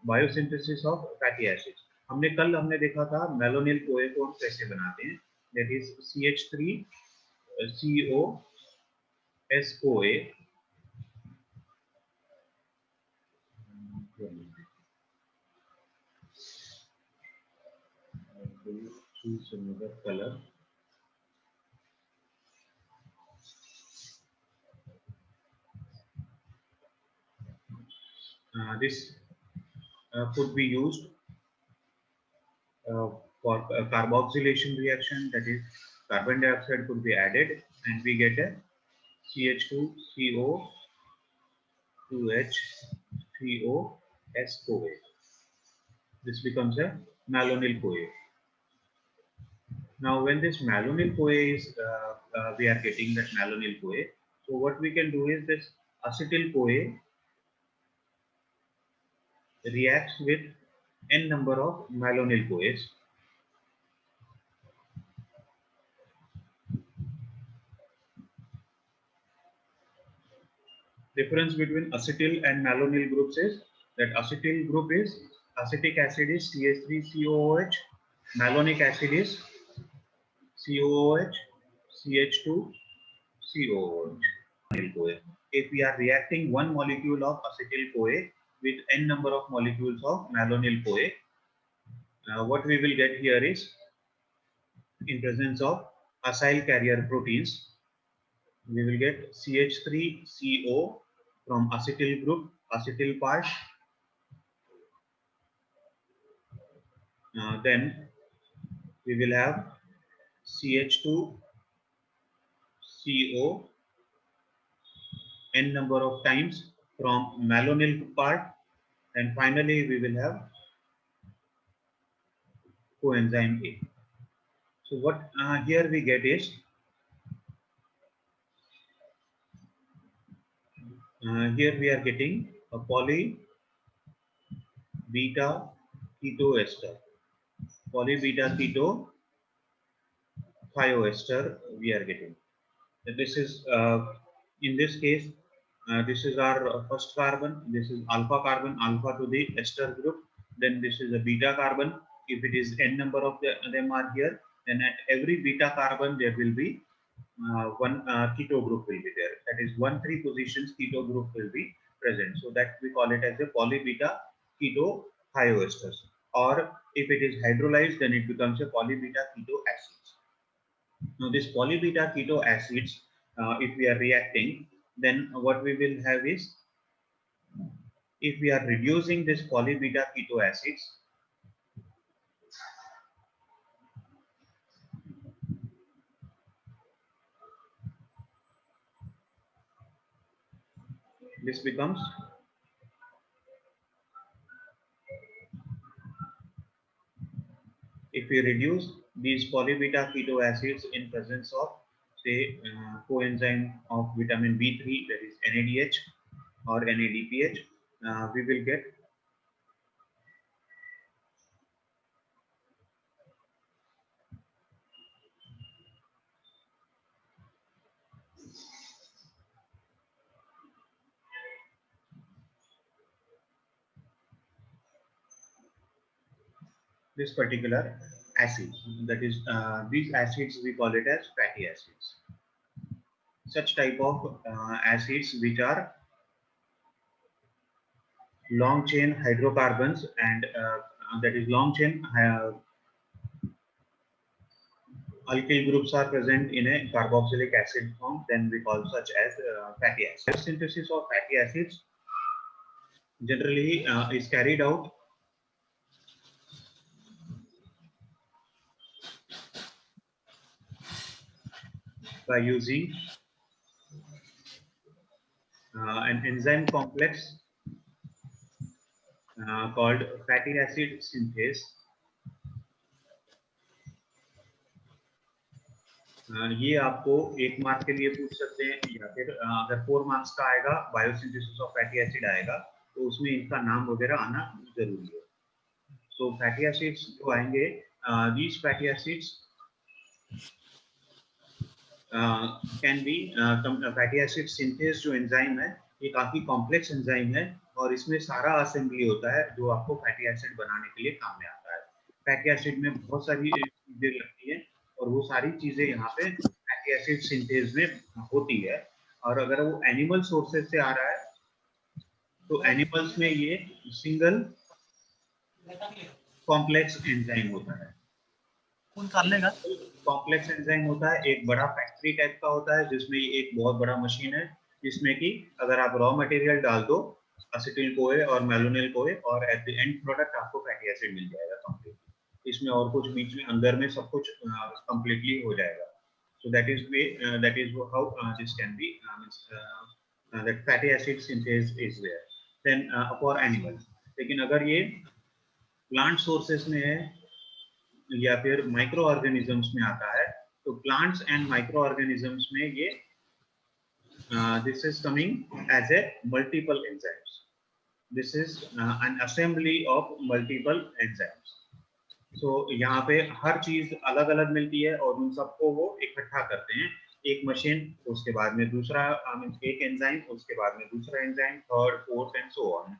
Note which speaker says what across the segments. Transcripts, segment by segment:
Speaker 1: Biosynthesis of fatty acids. हमने देखा था मेलोनिल कोए को हम कैसे बनाते हैं, that is CH3COSOA। choose another color. This could be used for carboxylation reaction, that is carbon dioxide could be added and we get a CH2CO2H3OS-CoA. This becomes a malonyl CoA. Now when this malonyl CoA is we are getting that malonyl CoA, so what we can do is this acetyl CoA reacts with n number of malonyl CoAs. Difference between acetyl and malonyl groups is that acetyl group is acetic acid is CH3COOH, malonic acid is COOH, CH2COOH. If we are reacting one molecule of acetyl CoA with n number of molecules of malonyl CoA, what we will get here is, in presence of acyl carrier proteins, we will get CH3CO from acetyl group, acetyl part. Then we will have CH2CO n number of times from malonyl part, and finally we will have coenzyme A. So what here we get is here we are getting a poly beta keto ester, poly beta keto thioester we are getting. This is in this case this is our first carbon, this is alpha carbon, alpha to the ester group, then this is a beta carbon. If it is n number of them are here, then at every beta carbon there will be one keto group will be there, that is 1,3 positions keto group will be present, so that we call it as a poly beta keto thioesters, or if it is hydrolyzed then it becomes a poly beta keto acids. Now this poly beta keto acids, if we are reacting, then what we will have is, if we are reducing this poly beta keto acids, this becomes if we reduce these poly beta keto acids in presence of say coenzyme of vitamin B3, that is NADH or NADPH, we will get this particular acid, that is these acids we call it as fatty acids. Such type of acids which are long chain hydrocarbons and that is long chain alkyl groups are present in a carboxylic acid form, then we call such as fatty acids. Synthesis of fatty acids generally is carried out by using an enzyme complex called fatty acid synthase. ये आपको 1 mark के लिए पूछ सकते हैं, या फिर अगर 4 मार्क्स का आएगा बायोसिंथेसिस ऑफ फैटी एसिड आएगा तो उसमें इनका नाम वगैरह आना जरूरी है. सो फैटी एसिड्स जो आएंगे, these fatty acids can be fatty acid synthase जो एंजाइम है ये काफी कॉम्प्लेक्स एंजाइम है और इसमें सारा असेंबली होता है जो आपको फैटी एसिड बनाने के लिए काम में आता है। फैटी एसिड में बहुत सारी चीजें लगती हैं और वो सारी चीजें यहाँ पे फैटी एसिड सिंथेज में होती है। और अगर वो एनिमल सोर्सेज से आ रहा है तो एनिमल्स में ये सिंगल कॉम्प्लेक्स एंजाइम होता है। कॉम्प्लेक्स एंजाइम होता है, एक बड़ा फैक्ट्री टाइप का होता है जिसमें एक बहुत बड़ा मशीन है जिसमें कि अगर आप रॉ मटेरियल डाल दो असिटिल कोए और मेलोनिल कोए और एट द एंड प्रोडक्ट आपको फैटी एसिड मिल जाएगा कंप्लीटली। इसमें और कुछ बीच में अंदर में सब कुछ कंप्लीटली हो जाएगा। So that is how this can be that fatty acid synthase is there. Then for animals, लेकिन अगर ये प्लांट सोर्सेस में है या फिर माइक्रो ऑर्गेनिजम्स में आता है तो प्लांट्स एंड माइक्रो ऑर्गेनिजम्स में ये this is coming as a multiple enzymes. This is an assembly of multiple enzymes. So यहाँ पे हर चीज अलग अलग मिलती है और उन सबको वो इकट्ठा करते हैं एक मशीन, उसके बाद में दूसरा एक एंजाइम, उसके बाद में दूसरा enzyme, third fourth and so on.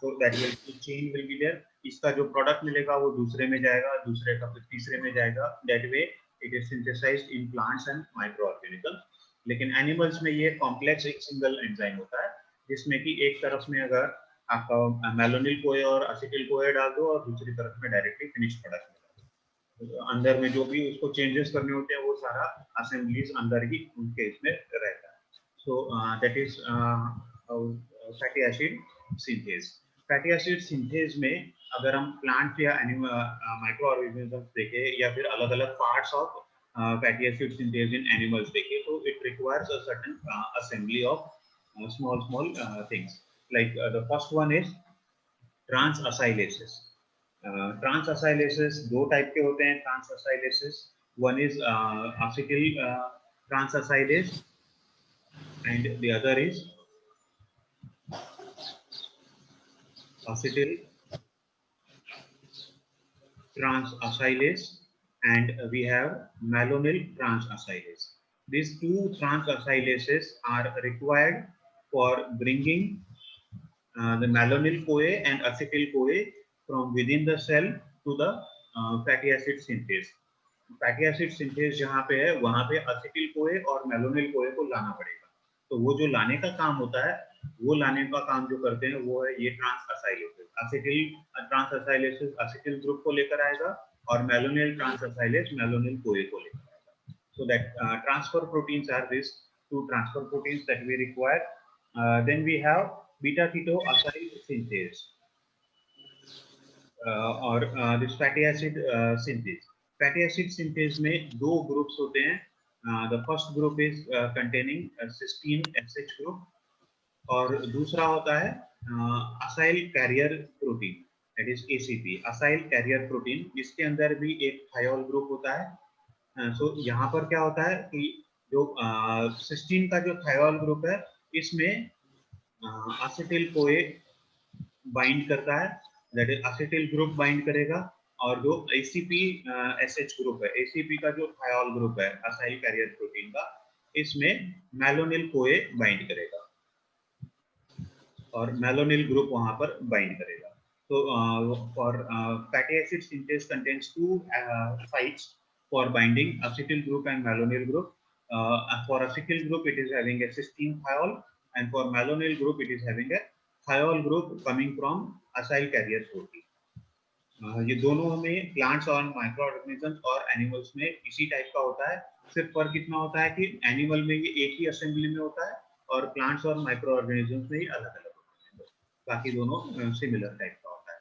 Speaker 1: So that will chain will be there. इसका जो प्रोडक्ट मिलेगा वो दूसरे में जाएगा, दूसरे का फिर तीसरे में जाएगा। That way it is synthesized in plants and micro organisms. लेकिन एनिमल्स में ये कॉम्प्लेक्स एक सिंगल एंजाइम होता है जिसमें कि एक तरफ में अगर आपका मेलोनिल कोए और असिटिल कोए डाल दो और दूसरी तरफ में डायरेक्टली फिनिश प्रोडक्ट में डाल दो। अंदर में जो भी उसको चेंजेस करने होते हैं वो सारा असेंबलीज अंदर ही उनके इसमें रहता है। So that is fatty acid synthase. Fatty acid synthase में अगर हम प्लांट या माइक्रो ऑर्गेनिजम्स देखें या फिर अलग अलग parts of fatty acid synthase in animals देखें तो it requires a certain assembly of small things. Like the first one is transacylases. Transacylases दो टाइप के होते हैं transacylases. One is acetyl transacylase and the other is acetyl transacylase, and we have malonyl transacylase. These two transacylases are required for bringing the malonyl CoA and acetyl CoA from within the cell to the fatty acid synthase. Fatty acid synthase जहाँ पे है वहाँ पे असिटिल कोए और malonyl कोए को लाना पड़ेगा। तो वो जो लाने का काम होता है वो लाने का काम जो करते हैं वो है ये ट्रांसअसाइलेसेस। असिटिल ट्रांसअसाइलेसेस असिटिल ग्रुप को लेकर आएगा और मेलोनिल ट्रांसअसाइलेस मेलोनिल कोए को लेकर आएगा। So that transfer proteins are these two transfer proteins that we require. Then we have beta keto acyl synthase और this fatty acid synthase. Fatty acid synthase में दो ग्रुप्स होते हैं। The first group is containing cysteine SH group और दूसरा होता है acyl carrier protein, that is ACP, acyl carrier protein, जिसके अंदर भी एक thiol ग्रुप होता है। So यहाँ पर क्या होता है कि जो cysteine का जो thiol ग्रुप है इसमें acetyl CoA बाइंड करता है, दैट इज असिटिल ग्रुप बाइंड करेगा और जो ACP SH ग्रुप है, ACP का जो थायोल ग्रुप है असाइल कैरियर प्रोटीन का, इसमें मेलोनिल कोए बाइंड करेगा और मेलोनिल ग्रुप वहां पर बाइंड करेगा। तो for fatty acid synthase contains two sites for binding acetyl group and melonyl group. For acetyl group it is having a cysteine thiol and for melonyl group it is having a thiol group coming from acyl carrier protein. ये दोनों में plants और micro organisms और animals में इसी type का होता है। सिर्फ फर्क इतना होता है कि एनिमल में ये एक ही असेंबली में होता है और प्लांट्स और माइक्रो ऑर्गेनिजम्स में ही अलग अलग होते हैं, बाकी दोनों सिमिलर टाइप का होता है।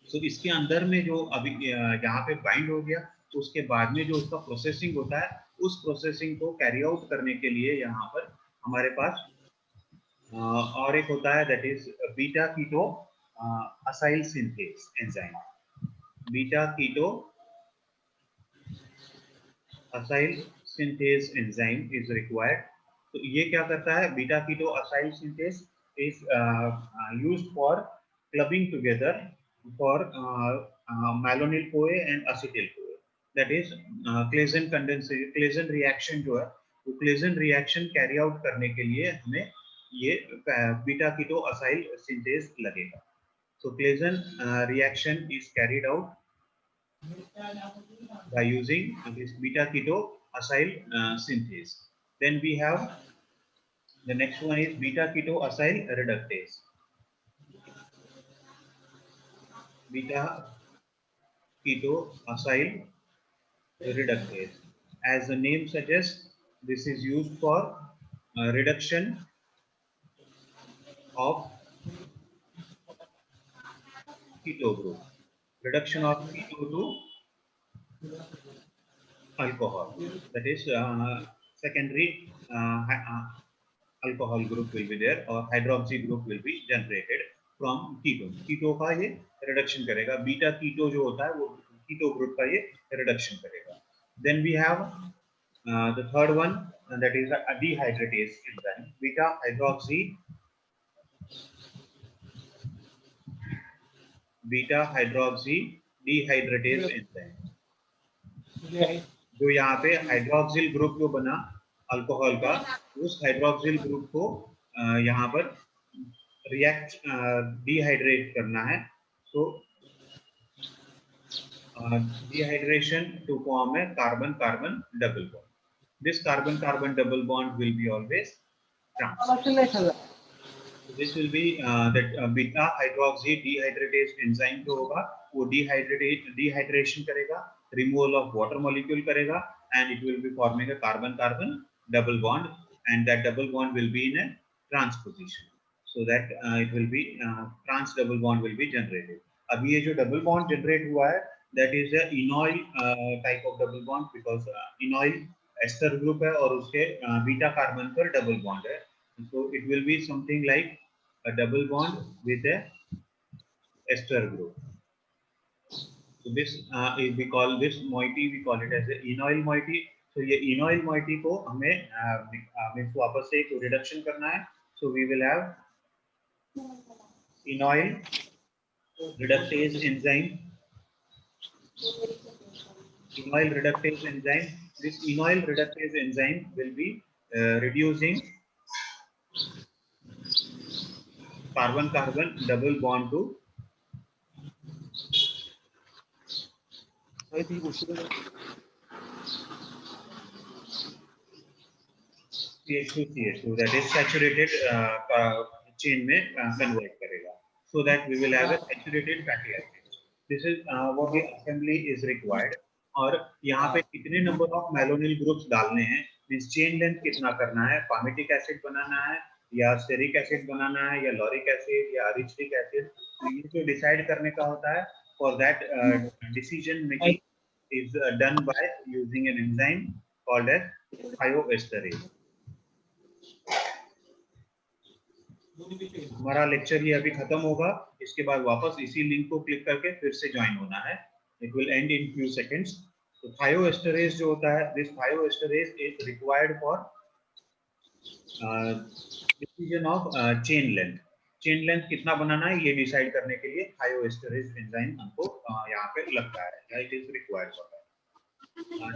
Speaker 1: तो इसके अंदर में जो अभी यहाँ पे बाइंड हो गया उसके बाद में जो उसका प्रोसेसिंग होता है उस प्रोसेसिंग को कैरी आउट करने के लिए यहाँ पर हमारे पास और एक होता है that is beta keto acyl synthase enzyme. Beta keto acyl synthase enzyme is required. तो ये क्या करता है, beta keto acyl synthase is used for clubbing together for malonyl CoA and acetyl CoA. That is Claisen reaction जो है वो Claisen reaction carry out करने के लिए हमें ये बीटा कीटो असाइल सिंथेज लगेगा. So Claisen reaction is carried out by using this beta keto acyl synthase. Then we have the next one is beta keto acyl reductase. Beta keto acyl reductase. As the name suggests, this is used for reduction of keto group. Reduction of keto to alcohol. That is secondary alcohol group will be there or hydroxy group will be generated from keto. Keto का ये reduction करेगा. Beta keto जो होता है वो keto group का ये reduction करेगा. Then we have the third one, and that is a dehydratase enzyme. Beta hydroxy dehydratase enzyme. जो यहाँ पे हाइड्रोक्सिल ग्रुप जो बना अल्कोहल का, उस हाइड्रोक्सिल ग्रुप को यहाँ पर रिएक्ट डिहाइड्रेट करना है. सो डिहाइड्रेशन टू फॉर्म है carbon carbon double bond. This carbon carbon double bond will be always trans. This will be that beta hydroxy dehydratase enzyme जो होगा वो डिहाइड्रेशन करेगा, removal of water molecule करेगा, and it will be forming a carbon carbon double bond, and that double bond will be in a trans position, so that it will be trans double bond will be generated. अभी ये जो double bond generate हुआ है that is a enoyl type of double bond, because enoyl ester group है और उसके beta carbon पर double bond है, so it will be something like a double bond with a ester group. So this we call this moiety, we call it as a enoyl moiety. So ये enoyl moiety को हमें वापस से एक reduction करना है. So we will have enoyl reductase enzyme. Enoyl reductase enzyme. This enoyl reductase enzyme will be reducing carbon-carbon double bond to CH2CH2, that is saturated chain में convert करेगा, so that we will have a saturated fatty acid. This is what the assembly is required. और यहाँ पे कितने number of malonyl groups डालने हैं, means chain length कितना करना है, पामिटिक एसिड बनाना है या स्टेरिक एसिड बनाना है या लॉरिक एसिड या अरिथ्रिक एसिड, तो ये जो डिसाइड करने का होता है, for that decision making is done by using an enzyme called as thioesterase. हमारा लेक्चर ये अभी खत्म होगा, इसके बाद वापस इसी लिंक को क्लिक करके फिर से ज्वाइन होना है. It will end in few seconds. तो thioesterase जो होता है, this thioesterase is required for decision of chain length. Chain length कितना बनाना है ये डिसाइड करने के लिए थायोएस्टरेज एंजाइम हमको यहाँ पे लगता है, it is required for that.